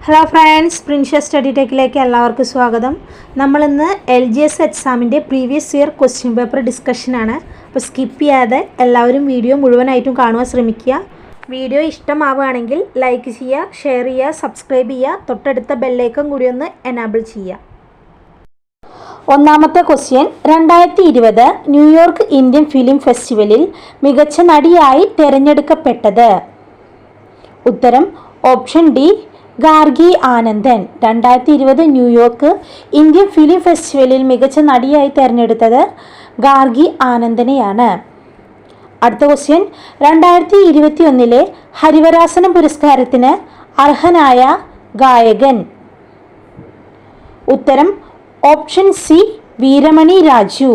Hello friends, പ്രിൻഷ്യസ് study ടെക്കിലേക്ക് എല്ലാവർക്കും സ്വാഗതം. നമ്മളിന്ന് LGS എക്സാമിൻ്റെ പ്രീവിയസ് ഇയർ ക്വസ്റ്റ്യൻ പേപ്പർ ഡിസ്കഷനാണ്. അപ്പോൾ സ്കിപ്പ് ചെയ്യാതെ എല്ലാവരും വീഡിയോ മുഴുവനായിട്ടും കാണുവാൻ ശ്രമിക്കുക. വീഡിയോ ഇഷ്ടമാവുകയാണെങ്കിൽ ലൈക്ക് ചെയ്യുക, ഷെയർ ചെയ്യുക, സബ്സ്ക്രൈബ് ചെയ്യുക, തൊട്ടടുത്ത ബെല്ലൈക്കൺ കൂടി ഒന്ന് എനാബിൾ ചെയ്യുക. ഒന്നാമത്തെ ക്വസ്റ്റ്യൻ, 2020 ന്യൂയോർക്ക് ഇന്ത്യൻ ഫിലിം ഫെസ്റ്റിവലിൽ മികച്ച നടിയായി തിരഞ്ഞെടുക്കപ്പെട്ടത്? ഉത്തരം option D, Gargi Anandan. 2020 New York Indian film ഫെസ്റ്റിവലിൽ മികച്ച നടിയായി തിരഞ്ഞെടുത്തത് ഗാർഗി ആനന്ദനെയാണ്. അടുത്ത ക്വസ്റ്റ്യൻ, 2021 ഹരിവരാസനം പുരസ്കാരത്തിന് അർഹനായ ഗായകൻ? ഉത്തരം ഓപ്ഷൻ സി, വീരമണി രാജു.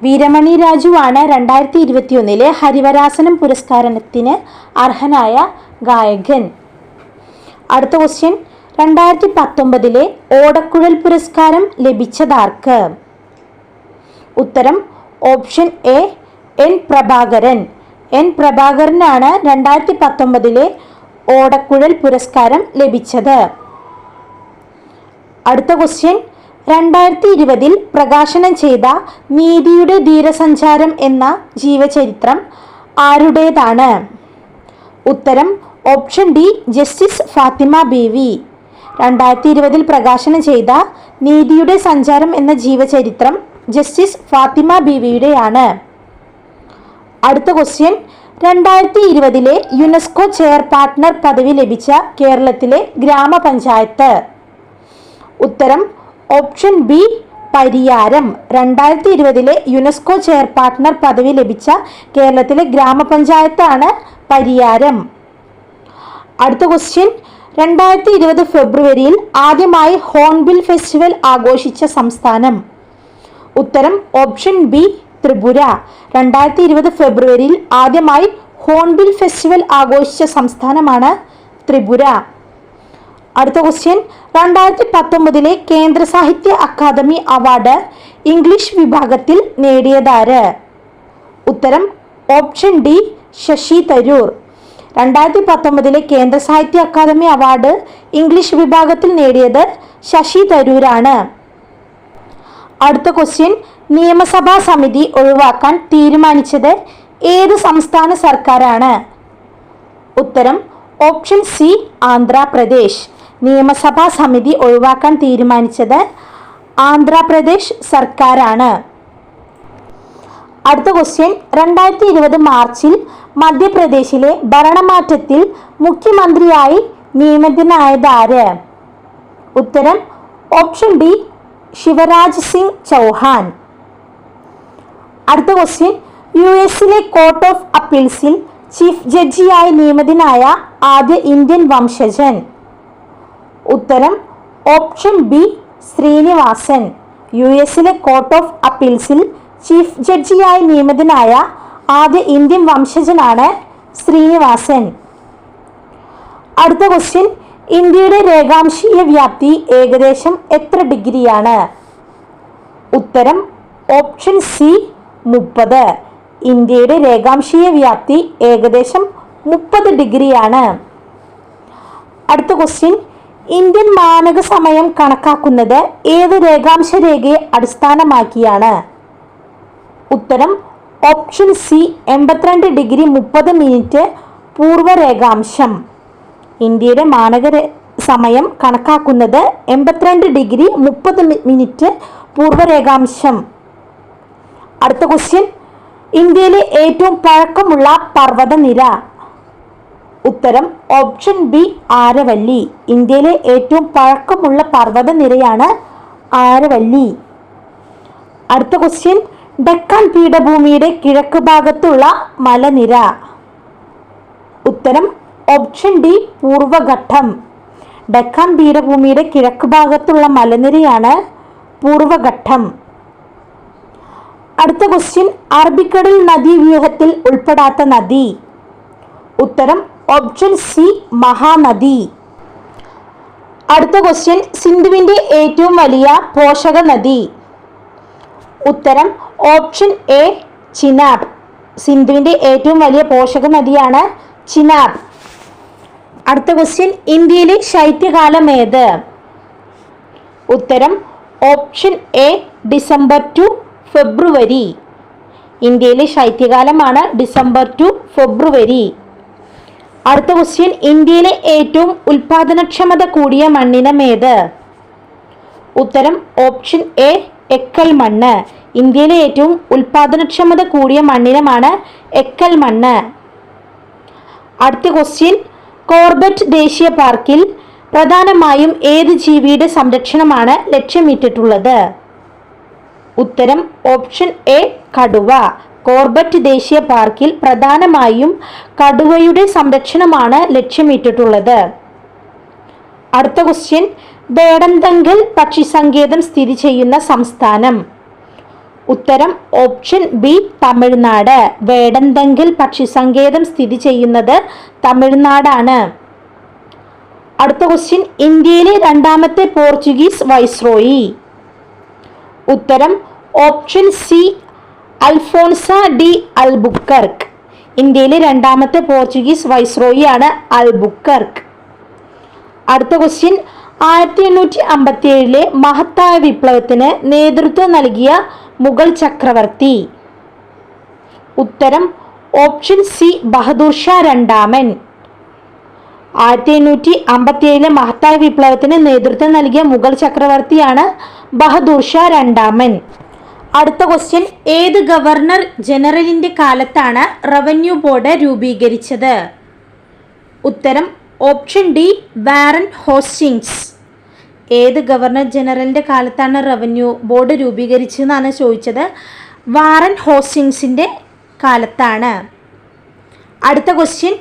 വീരമണി രാജുവാണ് 2021 ഹരിവരാസനം പുരസ്കാരത്തിന് അർഹനായ ഗായകൻ. അടുത്ത ക്വസ്റ്റ്യൻ, 2019 ഓടക്കുഴൽ പുരസ്കാരം ലഭിച്ചതാർക്ക്? ഉത്തരം option A, N Prabhakaran. N പ്രഭാകരനാണ് 2019 ഓടക്കുഴൽ പുരസ്കാരം ലഭിച്ചത്. അടുത്ത ക്വസ്റ്റ്യൻ, 2020 പ്രകാശനം ചെയ്ത നീതിയുടെ ധീരസഞ്ചാരം എന്ന ജീവചരിത്രം ആരുടേതാണ്? ഉത്തരം option D, justice Fathima Beevi. 2020 പ്രകാശനം ചെയ്ത നീതിയുടെ സഞ്ചാരം എന്ന ജീവചരിത്രം ജസ്റ്റിസ് ഫാത്തിമ ബീവിയുടെയാണ്. അടുത്ത ക്വസ്റ്റ്യൻ, 2020 യുനെസ്കോ ചെയർ പാർട്ട്ണർ പദവി ലഭിച്ച കേരളത്തിലെ ഗ്രാമപഞ്ചായത്ത്? ഉത്തരം option B, Pariyaram. 2020 UNESCO chair partner പദവി ലഭിച്ച കേരളത്തിലെ ഗ്രാമപഞ്ചായത്താണ് പരിയാരം. അടുത്ത ക്വസ്റ്റ്യൻ, 2020 ഫെബ്രുവരിയിൽ ആദ്യമായി ഹോൺബിൽ ഫെസ്റ്റിവൽ ആഘോഷിച്ച സംസ്ഥാനം? ഉത്തരം ഓപ്ഷൻ ബി, ത്രിപുര. 2020 ഫെബ്രുവരിയിൽ ആദ്യമായി ഹോൺബിൽ ഫെസ്റ്റിവൽ ആഘോഷിച്ച സംസ്ഥാനമാണ് ത്രിപുര. അടുത്ത ക്വസ്റ്റ്യൻ, 2019 കേന്ദ്ര സാഹിത്യ അക്കാദമി അവാർഡ് ഇംഗ്ലീഷ് വിഭാഗത്തിൽ നേടിയതാര്? ഉത്തരം ഓപ്ഷൻ ഡി, ശശി തരൂർ. 2019 കേന്ദ്ര സാഹിത്യ അക്കാദമി അവാർഡ് ഇംഗ്ലീഷ് വിഭാഗത്തിൽ നേടിയത് ശശി തരൂരാണ്. അടുത്ത ക്വസ്റ്റ്യൻ, നിയമസഭാ സമിതി ഒഴിവാക്കാൻ തീരുമാനിച്ചത് ഏത് സംസ്ഥാന സർക്കാരാണ്? ഉത്തരം ഓപ്ഷൻ സി, ആന്ധ്രാപ്രദേശ്. നിയമസഭാ സമിതി ഒഴിവാക്കാൻ തീരുമാനിച്ചത് ആന്ധ്രാപ്രദേശ് സർക്കാരാണ്. അടുത്ത ക്വസ്റ്റ്യൻ, 2020 മാർച്ചിൽ മധ്യപ്രദേശിലെ ഭരണമാറ്റത്തിൽ മുഖ്യമന്ത്രിയായി നിയമിതനായതാര്? ഉത്തരം ഓപ്ഷൻ ഡി, ശിവരാജ് സിംഗ് ചൗഹാൻ. അടുത്ത ക്വസ്റ്റ്യൻ, US കോർട്ട് ഓഫ് അപ്പീൽസിൽ ചീഫ് ജഡ്ജിയായി നിയമിതനായ ആദ്യ ഇന്ത്യൻ വംശജൻ? ഉത്തരം option B, Srinivasan. US court of അപ്പീൽസിൽ ചീഫ് ജഡ്ജിയായി നിയമിതനായ ആദ്യ ഇന്ത്യൻ വംശജനാണ് ശ്രീനിവാസൻ. അടുത്ത ക്വസ്റ്റ്യൻ, ഇന്ത്യയുടെ രേഖാംശീയ വ്യാപ്തി ഏകദേശം എത്ര ഡിഗ്രിയാണ്? ഉത്തരം ഓപ്ഷൻ സി, 30. ഇന്ത്യയുടെ രേഖാംശീയ വ്യാപ്തി ഏകദേശം 30 ഡിഗ്രിയാണ്. അടുത്ത ക്വസ്റ്റ്യൻ, ഇന്ത്യൻ മാനക സമയം കണക്കാക്കുന്നത് ഏത് രേഖാംശ രേഖയെ അടിസ്ഥാനമാക്കിയാണ്? ഉത്തരം ഓപ്ഷൻ സി, 82 ഡിഗ്രി 30 മിനിറ്റ് പൂർവ്വരേഖാംശം. ഇന്ത്യയുടെ മാനക സമയം കണക്കാക്കുന്നത് 82 ഡിഗ്രി 30 മിനിറ്റ് പൂർവ്വരേഖാംശം. അടുത്ത ക്വസ്റ്റ്യൻ, ഇന്ത്യയിലെ ഏറ്റവും പഴക്കമുള്ള പർവ്വതനിര? ഉത്തരം ഓപ്ഷൻ ബി, ആരവല്ലി. ഇന്ത്യയിലെ ഏറ്റവും പഴക്കമുള്ള പർവ്വതനിരയാണ് ആരവല്ലി. അടുത്ത ക്വസ്റ്റ്യൻ, ഡെക്കാൻ പീഠഭൂമിയുടെ കിഴക്ക് ഭാഗത്തുള്ള മലനിര? ഉത്തരം ഓപ്ഷൻ ഡി, പൂർവഘട്ടം. ഡെക്കാൻ പീഠഭൂമിയുടെ കിഴക്ക് ഭാഗത്തുള്ള മലനിരയാണ് പൂർവഘട്ടം. അടുത്ത ക്വസ്റ്റ്യൻ, അറബിക്കടൽ നദീവ്യൂഹത്തിൽ ഉൾപ്പെടാത്ത നദി? ഉത്തരം ഓപ്ഷൻ സി, മഹാനദി. അടുത്ത ക്വസ്റ്റ്യൻ, സിന്ധുവിൻ്റെ ഏറ്റവും വലിയ പോഷക നദി? ഉത്തരം ഓപ്ഷൻ എ, ചിനാബ്. സിന്ധുവിൻ്റെ ഏറ്റവും വലിയ പോഷക നദിയാണ് ചിനാബ്. അടുത്ത ക്വസ്റ്റ്യൻ, ഇന്ത്യയിലെ ശൈത്യകാലം ഏത്? ഉത്തരം ഓപ്ഷൻ എ ഡിസംബർ ടു ഫെബ്രുവരി. ഇന്ത്യയിലെ ശൈത്യകാലമാണ് ഡിസംബർ ടു ഫെബ്രുവരി. അടുത്ത ക്വസ്റ്റ്യൻ, ഇന്ത്യയിലെ ഏറ്റവും ഉൽപാദനക്ഷമത കൂടിയ മണ്ണിനം ഏത്? ഉത്തരം ഓപ്ഷൻ എ എക്കൽ മണ്ണ്. ഇന്ത്യയിലെ ഏറ്റവും ഉൽപാദനക്ഷമത കൂടിയ മണ്ണിനമാണ് എക്കൽ മണ്ണ്. അടുത്ത ക്വസ്റ്റ്യൻ, കോർബറ്റ് ദേശീയ പാർക്കിൽ പ്രധാനമായും ഏത് ജീവിയുടെ സംരക്ഷണമാണ് ലക്ഷ്യമിട്ടിട്ടുള്ളത്? ഉത്തരം ഓപ്ഷൻ എ കടുവ. കോർബറ്റ് ദേശീയ പാർക്കിൽ പ്രധാനമായും കടുവയുടെ സംരക്ഷണമാണ് ലക്ഷ്യമിട്ടിട്ടുള്ളത്. അടുത്ത ക്വസ്റ്റ്യൻ, വേടന്തങ്കൽ പക്ഷി സങ്കേതം സ്ഥിതി ചെയ്യുന്ന സംസ്ഥാനം? ഉത്തരം ഓപ്ഷൻ ബി തമിഴ്നാട്. വേടന്തങ്കൽ പക്ഷി സങ്കേതം സ്ഥിതി ചെയ്യുന്നത് തമിഴ്നാടാണ്. അടുത്ത ക്വസ്റ്റ്യൻ, ഇന്ത്യയിലെ രണ്ടാമത്തെ പോർച്ചുഗീസ് വൈസ്രോയി? ഉത്തരം option C Alphonsa D Albuquerque. ഇന്ത്യയിലെ രണ്ടാമത്തെ പോർച്ചുഗീസ് വൈസ്രോയി ആണ് അൽബുക്കർക്ക്. അടുത്ത ക്വസ്റ്റ്യൻ, 1857 മഹത്തായ വിപ്ലവത്തിന് നേതൃത്വം നൽകിയ മുഗൾ ചക്രവർത്തി? ഉത്തരം ഓപ്ഷൻ സി ബഹദൂർ ഷാ രണ്ടാമൻ. 1857 മഹത്തായ വിപ്ലവത്തിന് നേതൃത്വം നൽകിയ മുഗൾ ചക്രവർത്തിയാണ് ബഹദൂർ ഷാ രണ്ടാമൻ. അടുത്ത ക്വസ്റ്റ്യൻ, ഏത് ഗവർണർ ജനറലിന്റെ കാലത്താണ് റവന്യൂ ബോർഡ് രൂപീകരിച്ചത്? ഉത്തരം ഓപ്ഷൻ ഡി വാറൻ ഹോസ്റ്റിങ്സ്. ഏത് ഗവർണർ ജനറലിന്റെ കാലത്താണ് റവന്യൂ ബോർഡ് രൂപീകരിച്ചതെന്നാണ് ചോദിച്ചത്. വാറൻ ഹോസ്റ്റിങ്സിന്റെ കാലത്താണ്. അടുത്ത ക്വസ്റ്റ്യൻ,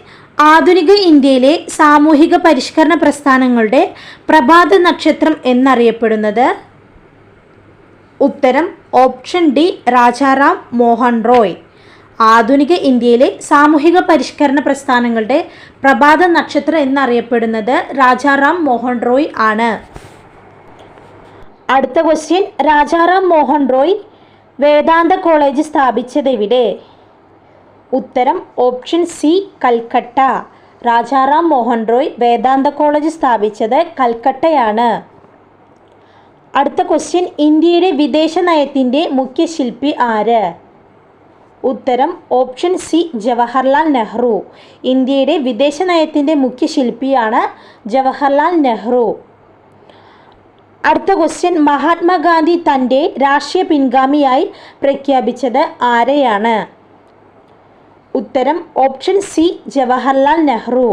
ആധുനിക ഇന്ത്യയിലെ സാമൂഹിക പരിഷ്കരണ പ്രസ്ഥാനങ്ങളുടെ പ്രഭാത നക്ഷത്രം എന്നറിയപ്പെടുന്നത്? ഉത്തരം ഓപ്ഷൻ ഡി രാജാറാം മോഹൻ റോയ്. ആധുനിക ഇന്ത്യയിലെ സാമൂഹിക പരിഷ്കരണ പ്രസ്ഥാനങ്ങളുടെ പ്രഭാത നക്ഷത്രം എന്നറിയപ്പെടുന്നത് രാജാറാം മോഹൻ റോയ് ആണ്. അടുത്ത ക്വസ്റ്റ്യൻ, രാജാറാം മോഹൻ റോയ് വേദാന്ത കോളേജ് സ്ഥാപിച്ചത് എവിടെ? ഉത്തരം ഓപ്ഷൻ സി കൽക്കട്ട. രാജാറാം മോഹൻ റോയ് വേദാന്ത കോളേജ് സ്ഥാപിച്ചത് കൽക്കട്ടയാണ്. അടുത്ത ക്വസ്റ്റ്യൻ, ഇന്ത്യയുടെ വിദേശ നയത്തിൻ്റെ മുഖ്യ ശില്പി ആര്? ഉത്തരം ഓപ്ഷൻ സി ജവഹർലാൽ നെഹ്റു. ഇന്ത്യയുടെ വിദേശ നയത്തിൻ്റെ മുഖ്യ ശില്പിയാണ് ജവഹർലാൽ നെഹ്റു. അടുത്ത ക്വസ്റ്റ്യൻ, മഹാത്മാഗാന്ധി തൻ്റെ രാഷ്ട്രീയ പിൻഗാമിയായി പ്രഖ്യാപിച്ചത് ആരെയാണ്? ഉത്തരം ഓപ്ഷൻ സി ജവഹർലാൽ നെഹ്റു.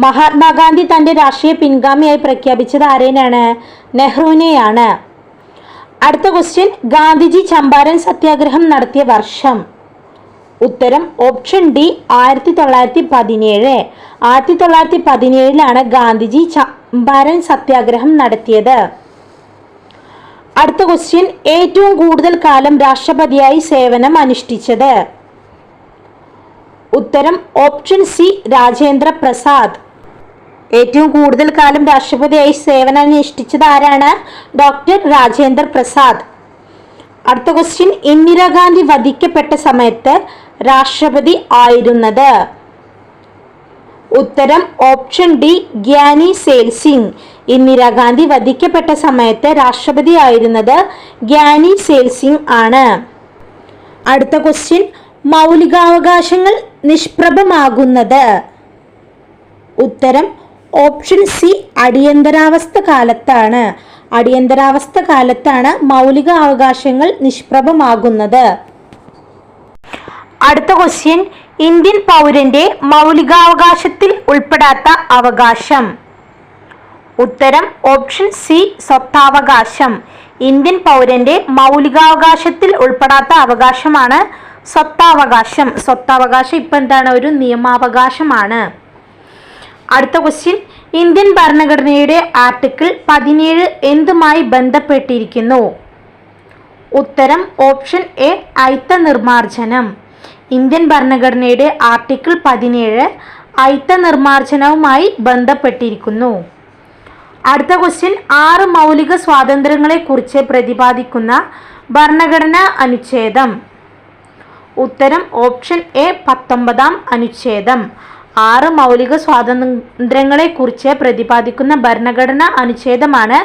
മഹാത്മാഗാന്ധി തൻ്റെ രാഷ്ട്രീയ പിൻഗാമിയായി പ്രഖ്യാപിച്ചത് ആരെയാണ്? നെഹ്റുവിനെയാണ്. അടുത്ത ക്വസ്റ്റ്യൻ, ഗാന്ധിജി ചമ്പാരൻ സത്യാഗ്രഹം നടത്തിയ വർഷം? ഉത്തരം ഓപ്ഷൻ ഡി 1917. 1917 ഗാന്ധിജി ചമ്പാരൻ സത്യാഗ്രഹം നടത്തിയത്. അടുത്ത ക്വസ്റ്റ്യൻ, ഏറ്റവും കൂടുതൽ കാലം രാഷ്ട്രപതിയായി സേവനം അനുഷ്ഠിച്ചത്? ഉത്തരം ഓപ്ഷൻ സി രാജേന്ദ്ര പ്രസാദ്. ഏറ്റവും കൂടുതൽ കാലം രാഷ്ട്രപതിയായി സേവനം അനുഷ്ഠിച്ചത് ആരാണ്? ഡോക്ടർ രാജേന്ദ്ര പ്രസാദ്. അടുത്ത ക്വസ്റ്റ്യൻ, ഇന്ദിരാഗാന്ധി വധിക്കപ്പെട്ട സമയത്ത് രാഷ്ട്രപതി ആയിരുന്നത്? ഉത്തരം ഓപ്ഷൻ ഡി ഗ്യാനി സെയിൽ സിംഗ്. ഇന്ദിരാഗാന്ധി വധിക്കപ്പെട്ട സമയത്ത് രാഷ്ട്രപതി ആയിരുന്നത് ഗ്യാനി സെയിൽ സിംഗ് ആണ്. അടുത്ത ക്വസ്റ്റ്യൻ, മൗലികാവകാശങ്ങൾ നിഷ്പ്രഭമാകുന്നത്? ഉത്തരം ഓപ്ഷൻ സി അടിയന്തരാവസ്ഥ കാലത്താണ്. അടിയന്തരാവസ്ഥ കാലത്താണ് മൗലിക അവകാശങ്ങൾ നിഷ്പ്രഭമാകുന്നത്. അടുത്ത ക്വസ്റ്റ്യൻ, ഇന്ത്യൻ പൗരന്റെ മൗലികാവകാശത്തിൽ ഉൾപ്പെടാത്ത അവകാശം? ഉത്തരം ഓപ്ഷൻ സി സ്വത്താവകാശം. ഇന്ത്യൻ പൗരന്റെ മൗലികാവകാശത്തിൽ ഉൾപ്പെടാത്ത അവകാശമാണ് സ്വത്താവകാശം. സ്വത്താവകാശം ഇപ്പം എന്താണ്? ഒരു നിയമാവകാശമാണ്. അടുത്ത ക്വസ്റ്റ്യൻ, ഇന്ത്യൻ ഭരണഘടനയുടെ ആർട്ടിക്കിൾ 17 എന്തുമായി ബന്ധപ്പെട്ടിരിക്കുന്നു? ഉത്തരം ഓപ്ഷൻ എ അയിത്ത നിർമാർജനം. ഇന്ത്യൻ ഭരണഘടനയുടെ ആർട്ടിക്കിൾ 17 അയിത്ത നിർമാർജനവുമായി ബന്ധപ്പെട്ടിരിക്കുന്നു. അടുത്ത ക്വസ്റ്റ്യൻ, 6 മൗലിക സ്വാതന്ത്ര്യങ്ങളെക്കുറിച്ച് പ്രതിപാദിക്കുന്ന ഭരണഘടനാ അനുച്ഛേദം? ഉത്തരം ഓപ്ഷൻ എ 19-ാം അനുച്ഛേദം. 6 മൗലിക സ്വാതന്ത്ര്യങ്ങളെക്കുറിച്ച് പ്രതിപാദിക്കുന്ന ഭരണഘടനാ അനുച്ഛേദമാണ്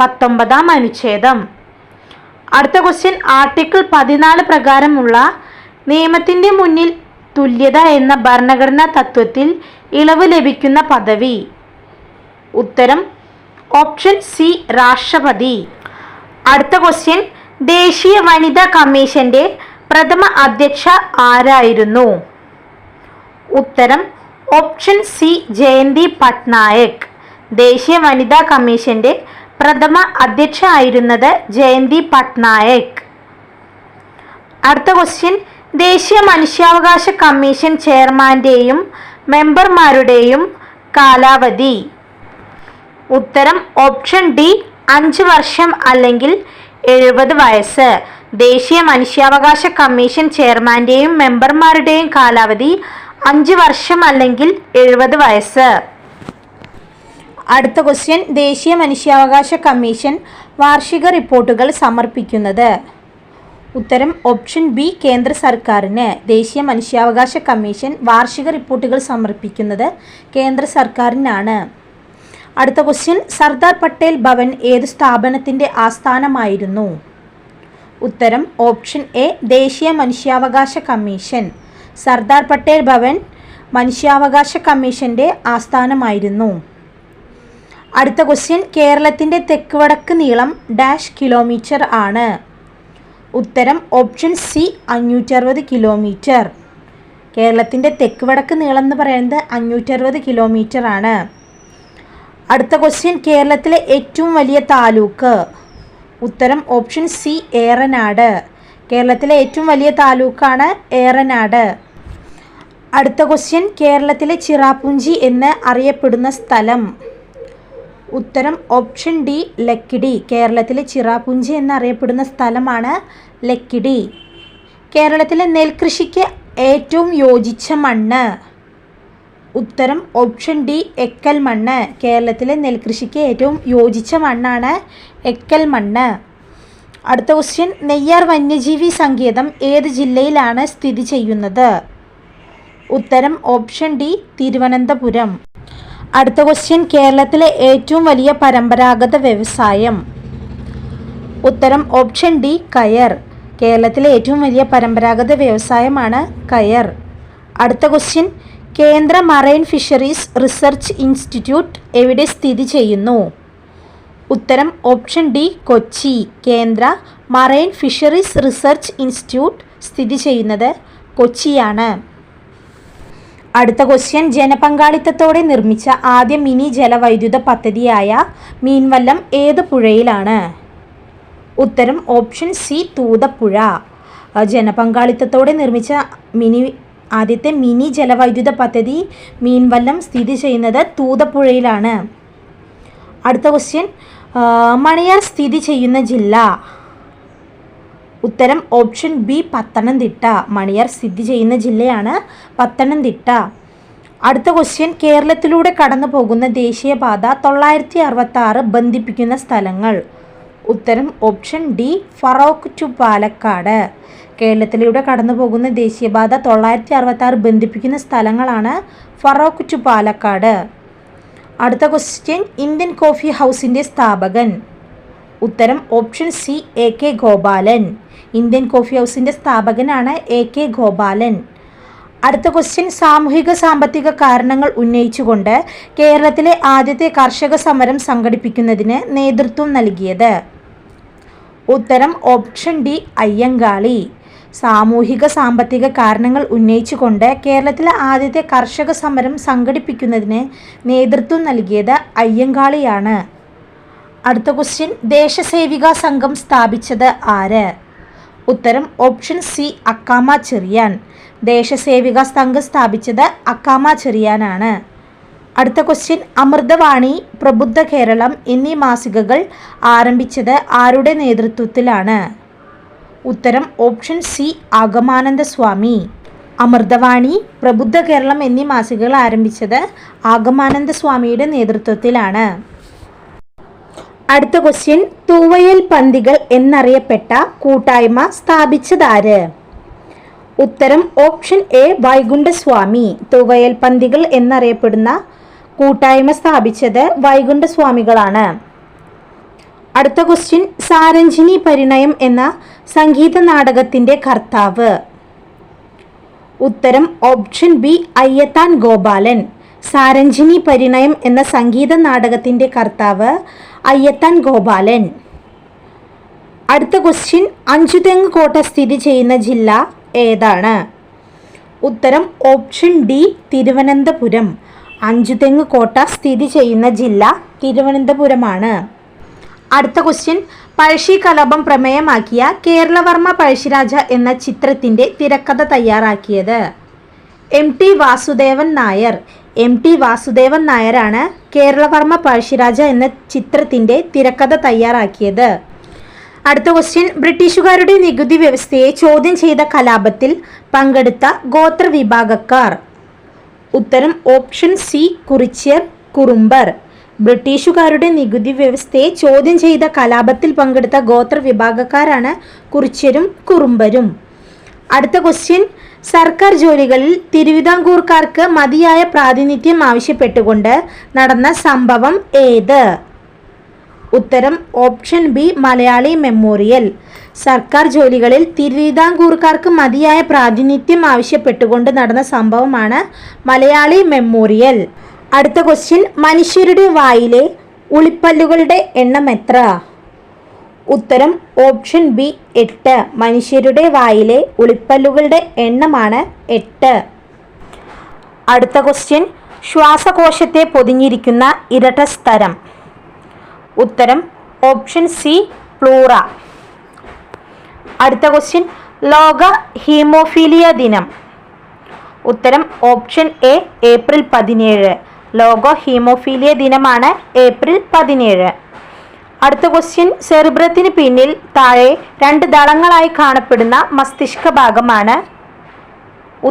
19-ാം അനുച്ഛേദം. അടുത്ത ക്വസ്റ്റ്യൻ, ആർട്ടിക്കിൾ 14 പ്രകാരമുള്ള നിയമത്തിൻ്റെ മുന്നിൽ തുല്യത എന്ന ഭരണഘടനാ തത്വത്തിൽ ഇളവ് ലഭിക്കുന്ന പദവി. ഉത്തരം ഓപ്ഷൻ സി, രാഷ്ട്രപതി. അടുത്ത ക്വസ്റ്റ്യൻ, ദേശീയ വനിതാ കമ്മീഷന്റെ പ്രഥമ അധ്യക്ഷ ആരായിരുന്നു? ഉത്തരം ഓപ്ഷൻ സി, ജയന്തി പട്നായക്. ദേശീയ വനിതാ കമ്മീഷന്റെ പ്രഥമ അധ്യക്ഷ ആയിരുന്നത് ജയന്തി പട്നായക്. അടുത്ത ക്വസ്റ്റ്യൻ, ദേശീയ മനുഷ്യാവകാശ കമ്മീഷൻ ചെയർമാന്റെയും മെമ്പർമാരുടെയും കാലാവധി. ഉത്തരം ഓപ്ഷൻ ഡി, 5 വർഷം അല്ലെങ്കിൽ 70 വയസ്സ്. ദേശീയ മനുഷ്യാവകാശ കമ്മീഷൻ ചെയർമാന്റെയും മെമ്പർമാരുടെയും കാലാവധി 5 വർഷം അല്ലെങ്കിൽ 70 വയസ്സ്. അടുത്ത ക്വസ്റ്റ്യൻ, ദേശീയ മനുഷ്യാവകാശ കമ്മീഷൻ വാർഷിക റിപ്പോർട്ടുകൾ സമർപ്പിക്കുന്നത്. ഉത്തരം ഓപ്ഷൻ ബി, കേന്ദ്ര സർക്കാരിന്. ദേശീയ മനുഷ്യാവകാശ കമ്മീഷൻ വാർഷിക റിപ്പോർട്ടുകൾ സമർപ്പിക്കുന്നത് കേന്ദ്ര സർക്കാരിനാണ്. അടുത്ത ക്വസ്റ്റ്യൻ, സർദാർ പട്ടേൽ ഭവൻ ഏത് സ്ഥാപനത്തിൻ്റെ ആസ്ഥാനമായിരുന്നു? ഉത്തരം ഓപ്ഷൻ എ, ദേശീയ മനുഷ്യാവകാശ കമ്മീഷൻ. സർദാർ പട്ടേൽ ഭവൻ മനുഷ്യാവകാശ കമ്മീഷന്റെ ആസ്ഥാനമായിരുന്നു. അടുത്ത ക്വസ്റ്റ്യൻ, കേരളത്തിൻ്റെ തെക്ക് വടക്ക് നീളം ഡാഷ് കിലോമീറ്റർ ആണ്? ഉത്തരം ഓപ്ഷൻ സി, 560 കിലോമീറ്റർ. കേരളത്തിൻ്റെ തെക്ക് വടക്ക് നീളം എന്ന് പറയുന്നത് 560 കിലോമീറ്റർ ആണ്. അടുത്ത ക്വസ്റ്റ്യൻ, കേരളത്തിലെ ഏറ്റവും വലിയ താലൂക്ക്. ഉത്തരം ഓപ്ഷൻ സി, ഏറനാട്. കേരളത്തിലെ ഏറ്റവും വലിയ താലൂക്കാണ് ഏറനാട്. അടുത്ത ക്വസ്റ്റ്യൻ, കേരളത്തിലെ ചിറാപുഞ്ചി എന്ന് അറിയപ്പെടുന്ന സ്ഥലം. ഉത്തരം ഓപ്ഷൻ ഡി, ലക്കിടി. കേരളത്തിലെ ചിറാപുഞ്ചി എന്നറിയപ്പെടുന്ന സ്ഥലമാണ് ലക്കിടി. കേരളത്തിലെ നെൽകൃഷിക്ക് ഏറ്റവും യോജിച്ച മണ്ണ്. ഉത്തരം ഓപ്ഷൻ ഡി, എക്കൽ മണ്ണ്. കേരളത്തിലെ നെൽകൃഷിക്ക് ഏറ്റവും യോജിച്ച മണ്ണാണ് എക്കൽ മണ്ണ്. അടുത്ത ക്വസ്റ്റ്യൻ, നെയ്യാർ വന്യജീവി സങ്കേതം ഏത് ജില്ലയിലാണ് സ്ഥിതി ചെയ്യുന്നത്? ഉത്തരം ഓപ്ഷൻ ഡി, തിരുവനന്തപുരം. അടുത്ത ക്വസ്റ്റ്യൻ, കേരളത്തിലെ ഏറ്റവും വലിയ പരമ്പരാഗത വ്യവസായം. ഉത്തരം ഓപ്ഷൻ ഡി, കയർ. കേരളത്തിലെ ഏറ്റവും വലിയ പരമ്പരാഗത വ്യവസായമാണ് കയർ. അടുത്ത ക്വസ്റ്റ്യൻ, കേന്ദ്ര മറൈൻ ഫിഷറീസ് റിസർച്ച് ഇൻസ്റ്റിറ്റ്യൂട്ട് എവിടെ സ്ഥിതി ചെയ്യുന്നു? ഉത്തരം ഓപ്ഷൻ ഡി, കൊച്ചി. കേന്ദ്ര മറൈൻ ഫിഷറീസ് റിസർച്ച് ഇൻസ്റ്റിറ്റ്യൂട്ട് സ്ഥിതി ചെയ്യുന്നത് കൊച്ചിയാണ്. അടുത്ത ക്വസ്റ്റ്യൻ, ജനപങ്കാളിത്തത്തോടെ നിർമ്മിച്ച ആദ്യ മിനി ജലവൈദ്യുത പദ്ധതിയായ മീൻവല്ലം ഏത് പുഴയിലാണ്? ഉത്തരം ഓപ്ഷൻ സി, തൂതപ്പുഴ. ജനപങ്കാളിത്തത്തോടെ നിർമ്മിച്ച ആദ്യത്തെ മിനി ജലവൈദ്യുത പദ്ധതി മീൻവല്ലം സ്ഥിതി ചെയ്യുന്നത് തൂതപ്പുഴയിലാണ്. അടുത്ത ക്വസ്റ്റ്യൻ, മണിയാർ സ്ഥിതി ചെയ്യുന്ന ജില്ല. ഉത്തരം ഓപ്ഷൻ ബി, പത്തനംതിട്ട. മണിയാർ സ്ഥിതി ചെയ്യുന്ന ജില്ലയാണ് പത്തനംതിട്ട. അടുത്ത ക്വസ്റ്റ്യൻ, കേരളത്തിലൂടെ കടന്നു പോകുന്ന ദേശീയപാത 966 ബന്ധിപ്പിക്കുന്ന സ്ഥലങ്ങൾ. ഉത്തരം option D, Feroke to Palakkad. കേരളത്തിലൂടെ കടന്നു പോകുന്ന ദേശീയപാത 966 ബന്ധിപ്പിക്കുന്ന സ്ഥലങ്ങളാണ് ഫറോക്ക് ടു പാലക്കാട്. അടുത്ത ക്വസ്റ്റ്യൻ, ഇന്ത്യൻ കോഫി ഹൗസിൻ്റെ സ്ഥാപകൻ. ഉത്തരം option C, A K Gopalan. Indian coffee ഹൗസിൻ്റെ സ്ഥാപകനാണ് എ കെ ഗോപാലൻ. അടുത്ത ക്വസ്റ്റ്യൻ, സാമൂഹിക സാമ്പത്തിക കാരണങ്ങൾ ഉന്നയിച്ചുകൊണ്ട് കേരളത്തിലെ ആദ്യത്തെ കർഷക സമരം സംഘടിപ്പിക്കുന്നതിന് നേതൃത്വം നൽകിയത്. ഉത്തരം ഓപ്ഷൻ ഡി, അയ്യങ്കാളി. സാമൂഹിക സാമ്പത്തിക കാരണങ്ങൾ ഉന്നയിച്ചുകൊണ്ട് കേരളത്തിലെ ആദ്യത്തെ കർഷക സമരം സംഘടിപ്പിക്കുന്നതിന് നേതൃത്വം നൽകിയത് അയ്യങ്കാളിയാണ്. അടുത്ത ക്വസ്റ്റ്യൻ, ദേശസേവിക സംഘം സ്ഥാപിച്ചത് ആര്? ഉത്തരം ഓപ്ഷൻ സി, അക്കാമ ചെറിയാൻ. ദേശസേവിക സംഘം സ്ഥാപിച്ചത് അക്കാമ ചെറിയാനാണ്. അടുത്ത ക്വസ്റ്റ്യൻ, അമൃതവാണി, പ്രബുദ്ധ കേരളം എന്നീ മാസികകൾ ആരംഭിച്ചത് ആരുടെ നേതൃത്വത്തിലാണ്? ഉത്തരം ഓപ്ഷൻ സി, ആഗമാനന്ദ സ്വാമി. അമൃതവാണി, പ്രബുദ്ധ കേരളം എന്നീ മാസികകൾ ആരംഭിച്ചത് ആഗമാനന്ദ സ്വാമിയുടെ നേതൃത്വത്തിലാണ്. അടുത്ത ക്വസ്റ്റ്യൻ, തൂവയൽ പന്തികൾ എന്നറിയപ്പെട്ട കൂട്ടായ്മ സ്ഥാപിച്ചതാര്? ഉത്തരം ഓപ്ഷൻ എ വൈകുണ്ഠസ്വാമി. തൂവയൽ പന്തികൾ എന്നറിയപ്പെടുന്ന കൂട്ടായ്മ സ്ഥാപിച്ചത് വൈകുണ്ഠസ്വാമികളാണ്. അടുത്ത ക്വസ്റ്റ്യൻ, സാരഞ്ജിനി പരിണയം എന്ന സംഗീത നാടകത്തിൻ്റെ കർത്താവ്. ഉത്തരം ഓപ്ഷൻ ബി അയ്യത്താൻ ഗോപാലൻ. സാരഞ്ജിനി പരിണയം എന്ന സംഗീത നാടകത്തിൻ്റെ കർത്താവ് അയ്യത്താൻ ഗോപാലൻ. അടുത്ത ക്വസ്റ്റ്യൻ, അഞ്ചുതെങ്ങ് കോട്ട സ്ഥിതി ചെയ്യുന്ന ജില്ല ഏതാണ്? ഉത്തരം ഓപ്ഷൻ ഡി തിരുവനന്തപുരം. അഞ്ചുതെങ്ങ് കോട്ട സ്ഥിതി ചെയ്യുന്ന ജില്ല തിരുവനന്തപുരമാണ്. അടുത്ത ക്വസ്റ്റ്യൻ, പഴശ്ശിക്കലാപം പ്രമേയമാക്കിയ കേരളവർമ്മ പഴശ്ശിരാജ എന്ന ചിത്രത്തിൻ്റെ തിരക്കഥ തയ്യാറാക്കിയത്? M T Vasudevan Nair. M T Vasudevan നായരാണ് കേരളവർമ്മ പഴശ്ശിരാജ എന്ന ചിത്രത്തിൻ്റെ തിരക്കഥ തയ്യാറാക്കിയത്. അടുത്ത ക്വസ്റ്റ്യൻ, ബ്രിട്ടീഷുകാരുടെ നികുതി വ്യവസ്ഥയെ ചോദ്യം ചെയ്ത കലാപത്തിൽ പങ്കെടുത്ത ഗോത്രവിഭാഗക്കാർ? ഉത്തരം ഓപ്ഷൻ സി കുറിച്യർ, കുറുമ്പർ. ബ്രിട്ടീഷുകാരുടെ നികുതി വ്യവസ്ഥയെ ചോദ്യം ചെയ്ത കലാപത്തിൽ പങ്കെടുത്ത ഗോത്രവിഭാഗക്കാരാണ് കുറിച്യരും കുറുമ്പരും. അടുത്ത ക്വസ്റ്റ്യൻ, സർക്കാർ ജോലികളിൽ തിരുവിതാംകൂർക്കാർക്ക് മതിയായ പ്രാതിനിധ്യം ആവശ്യപ്പെട്ടുകൊണ്ട് നടന്ന സംഭവം ഏത്? ഉത്തരം ഓപ്ഷൻ ബി മലയാളി മെമ്മോറിയൽ. സർക്കാർ ജോലികളിൽ തിരുവിതാംകൂർക്കാർക്ക് മതിയായ പ്രാതിനിധ്യം ആവശ്യപ്പെട്ടുകൊണ്ട് നടന്ന സംഭവമാണ് മലയാളി മെമ്മോറിയൽ. അടുത്ത ക്വസ്റ്റ്യൻ, മനുഷ്യരുടെ വായിലെ ഉളിപ്പല്ലുകളുടെ എണ്ണം എത്ര? ഉത്തരം ഓപ്ഷൻ ബി 8. മനുഷ്യരുടെ വായിലെ ഉളിപ്പല്ലുകളുടെ എണ്ണമാണ് 8. അടുത്ത ക്വസ്റ്റ്യൻ, ശ്വാസകോശത്തെ പൊതിഞ്ഞിരിക്കുന്ന ഇരട്ട സ്തരം? ഉത്തരം ഓപ്ഷൻ സി പ്ലൂറ. അടുത്ത ക്വസ്റ്റ്യൻ, ലോക ഹീമോഫീലിയ ദിനം? ഉത്തരം ഓപ്ഷൻ എ ഏപ്രിൽ 17. ലോക ഹീമോഫീലിയ ദിനമാണ് ഏപ്രിൽ 17. അടുത്ത ക്വസ്റ്റ്യൻ, സെറിബ്രത്തിന് പിന്നിൽ താഴെ 2 ദളങ്ങളായി കാണപ്പെടുന്ന മസ്തിഷ്ക ഭാഗമാണ്?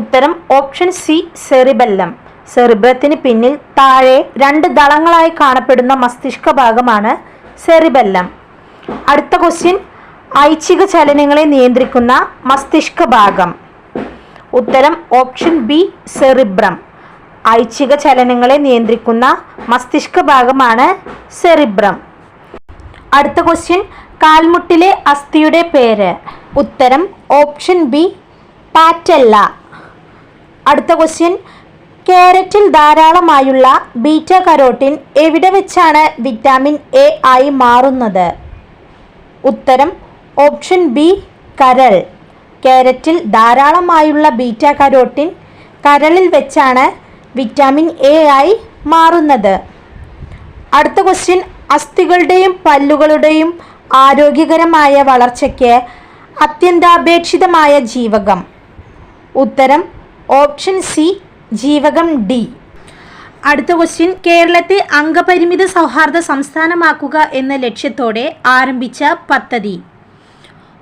ഉത്തരം ഓപ്ഷൻ സി സെറിബെല്ലം. സെറിബ്രത്തിന് പിന്നിൽ താഴെ 2 ദളങ്ങളായി കാണപ്പെടുന്ന മസ്തിഷ്ക ഭാഗമാണ് സെറിബെല്ലം. അടുത്ത ക്വസ്റ്റ്യൻ, ഐച്ഛിക ചലനങ്ങളെ നിയന്ത്രിക്കുന്ന മസ്തിഷ്ക ഭാഗം? ഉത്തരം ഓപ്ഷൻ ബി സെറിബ്രം. ഐച്ഛിക ചലനങ്ങളെ നിയന്ത്രിക്കുന്ന മസ്തിഷ്ക ഭാഗമാണ് സെറിബ്രം. അടുത്ത ക്വസ്റ്റ്യൻ, കാൽമുട്ടിലെ അസ്ഥിയുടെ പേര്? ഉത്തരം ഓപ്ഷൻ ബി പാറ്റല്ല. അടുത്ത ക്വസ്റ്റ്യൻ, ക്യാരറ്റിൽ ധാരാളമായുള്ള ബീറ്റ കരോട്ടിൻ എവിടെ വെച്ചാണ് വിറ്റാമിൻ എ ആയി മാറുന്നത്? ഉത്തരം ഓപ്ഷൻ ബി കരൾ. ക്യാരറ്റിൽ ധാരാളമായുള്ള ബീറ്റ കരോട്ടിൻ കരളിൽ വെച്ചാണ് വിറ്റാമിൻ എ ആയി മാറുന്നത്. അടുത്ത ക്വസ്റ്റ്യൻ, അസ്ഥികളുടെയും പല്ലുകളുടെയും ആരോഗ്യകരമായ വളർച്ചയ്ക്ക് അത്യന്താപേക്ഷിതമായ ജീവകം? ഉത്തരം ഓപ്ഷൻ സി ജീവകം ഡി. അടുത്ത ക്വസ്റ്റ്യൻ, കേരളത്തെ അംഗപരിമിത സൗഹാർദ്ദ സംസ്ഥാനമാക്കുക എന്ന ലക്ഷ്യത്തോടെ ആരംഭിച്ച പദ്ധതി?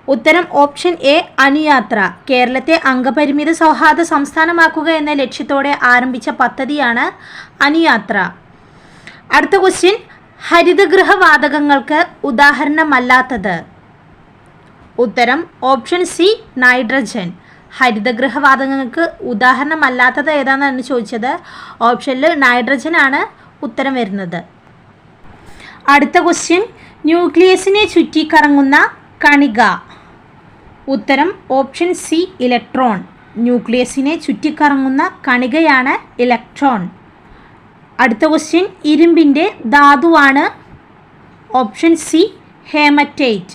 ഉത്തരം ഓപ്ഷൻ എ അനുയാത്ര. കേരളത്തെ അംഗപരിമിത സൗഹാർദ്ദ സംസ്ഥാനമാക്കുക എന്ന ലക്ഷ്യത്തോടെ ആരംഭിച്ച പദ്ധതിയാണ് അനുയാത്ര. അടുത്ത ക്വസ്റ്റ്യൻ, ഹരിതഗൃഹവാതകങ്ങൾക്ക് ഉദാഹരണമല്ലാത്തത്? ഉത്തരം ഓപ്ഷൻ സി നൈട്രജൻ. ഹരിതഗൃഹവാതകങ്ങൾക്ക് ഉദാഹരണമല്ലാത്തത് ഏതാണെന്നാണ് ചോദിച്ചത്. ഓപ്ഷനിൽ നൈട്രജൻ ആണ് ഉത്തരം വരുന്നത്. അടുത്ത ക്വസ്റ്റ്യൻ, ന്യൂക്ലിയസിനെ ചുറ്റിക്കറങ്ങുന്ന കണിക? ഉത്തരം ഓപ്ഷൻ സി ഇലക്ട്രോൺ. ന്യൂക്ലിയസിനെ ചുറ്റിക്കറങ്ങുന്ന കണികയാണ് ഇലക്ട്രോൺ. അടുത്ത ക്വസ്റ്റ്യൻ, ഇരുമ്പിൻ്റെ ധാതുവാണ്? Option C hematite.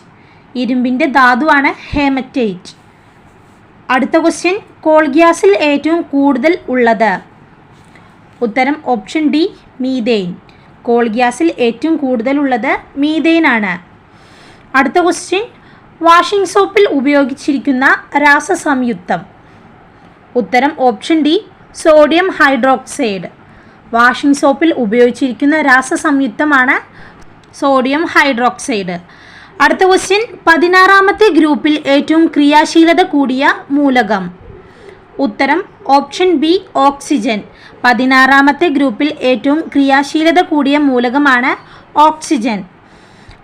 ഇരുമ്പിൻ്റെ ധാതുവാണ് ഹേമറ്റൈറ്റ്. അടുത്ത ക്വസ്റ്റ്യൻ, കോൾ ഗ്യാസിൽ ഏറ്റവും കൂടുതൽ ഉള്ളത്? ഉത്തരം ഓപ്ഷൻ ഡി മീഥെയ്ൻ. കോൾ ഗ്യാസിൽ ഏറ്റവും കൂടുതലുള്ളത് മീഥെയ്ൻ ആണ്. അടുത്ത ക്വസ്റ്റ്യൻ, വാഷിംഗ് സോപ്പിൽ ഉപയോഗിച്ചിരിക്കുന്ന രാസസംയുക്തം? ഉത്തരം option D sodium hydroxide. Washing സോപ്പിൽ ഉപയോഗിച്ചിരിക്കുന്ന രാസസംയുക്തമാണ് സോഡിയം ഹൈഡ്രോക്സൈഡ്. അടുത്ത ക്വസ്റ്റ്യൻ, 16ാമത്തെ ഗ്രൂപ്പിൽ ഏറ്റവും ക്രിയാശീലത കൂടിയ മൂലകം? ഉത്തരം ഓപ്ഷൻ ബി ഓക്സിജൻ. 16ാമത്തെ ഗ്രൂപ്പിൽ ഏറ്റവും ക്രിയാശീലത കൂടിയ മൂലകമാണ് ഓക്സിജൻ.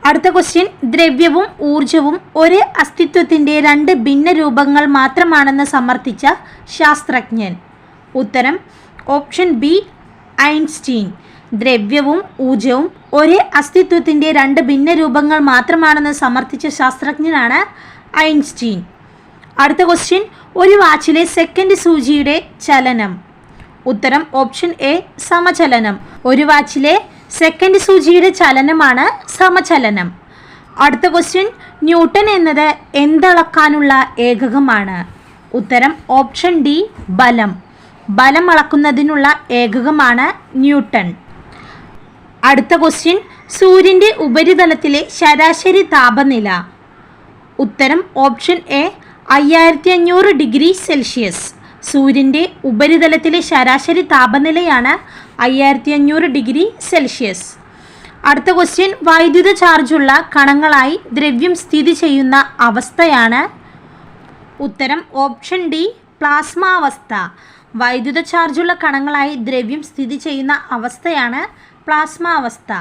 അടുത്ത ക്വസ്റ്റ്യൻ, ദ്രവ്യവും ഊർജവും ഒരു അസ്തിത്വത്തിൻ്റെ രണ്ട് ഭിന്ന രൂപങ്ങൾ മാത്രമാണെന്ന് സമർത്ഥിച്ച ശാസ്ത്രജ്ഞൻ. ഉത്തരം ഓപ്ഷൻ ബി ഐൻസ്റ്റീൻ. ദ്രവ്യവും ഊർജവും ഒരു അസ്തിത്വത്തിൻ്റെ രണ്ട് ഭിന്ന രൂപങ്ങൾ മാത്രമാണെന്ന് സമർത്ഥിച്ച ശാസ്ത്രജ്ഞനാണ് ഐൻസ്റ്റീൻ. അടുത്ത ക്വസ്റ്റ്യൻ, ഒരു വാച്ചിലെ സെക്കൻഡ് സൂചിയുടെ ചലനം. ഉത്തരം ഓപ്ഷൻ എ സമചലനം. ഒരു വാച്ചിലെ സെക്കൻഡ് സൂചിയുടെ ചലനമാണ് സമചലനം. അടുത്ത ക്വസ്റ്റ്യൻ, ന്യൂട്ടൺ എന്നത് എന്തളക്കാനുള്ള ഏകകമാണ്. ഉത്തരം ഓപ്ഷൻ ഡി ബലം. ബലം അളക്കുന്നതിനുള്ള ഏകകമാണ് ന്യൂട്ടൺ. അടുത്ത ക്വസ്റ്റ്യൻ, സൂര്യൻ്റെ ഉപരിതലത്തിലെ ശരാശരി താപനില. ഉത്തരം ഓപ്ഷൻ എ 5500 ഡിഗ്രി സെൽഷ്യസ്. സൂര്യൻ്റെ ഉപരിതലത്തിലെ ശരാശരി താപനിലയാണ് 5500 ഡിഗ്രി സെൽഷ്യസ്. അടുത്ത ക്വസ്റ്റ്യൻ, വൈദ്യുത ചാർജുള്ള കണങ്ങളായി ദ്രവ്യം സ്ഥിതി ചെയ്യുന്ന അവസ്ഥയാണ്. ഉത്തരം ഓപ്ഷൻ ഡി പ്ലാസ്മ അവസ്ഥ. വൈദ്യുത ചാർജുള്ള കണങ്ങളായി ദ്രവ്യം സ്ഥിതി ചെയ്യുന്ന അവസ്ഥയാണ് പ്ലാസ്മ അവസ്ഥ.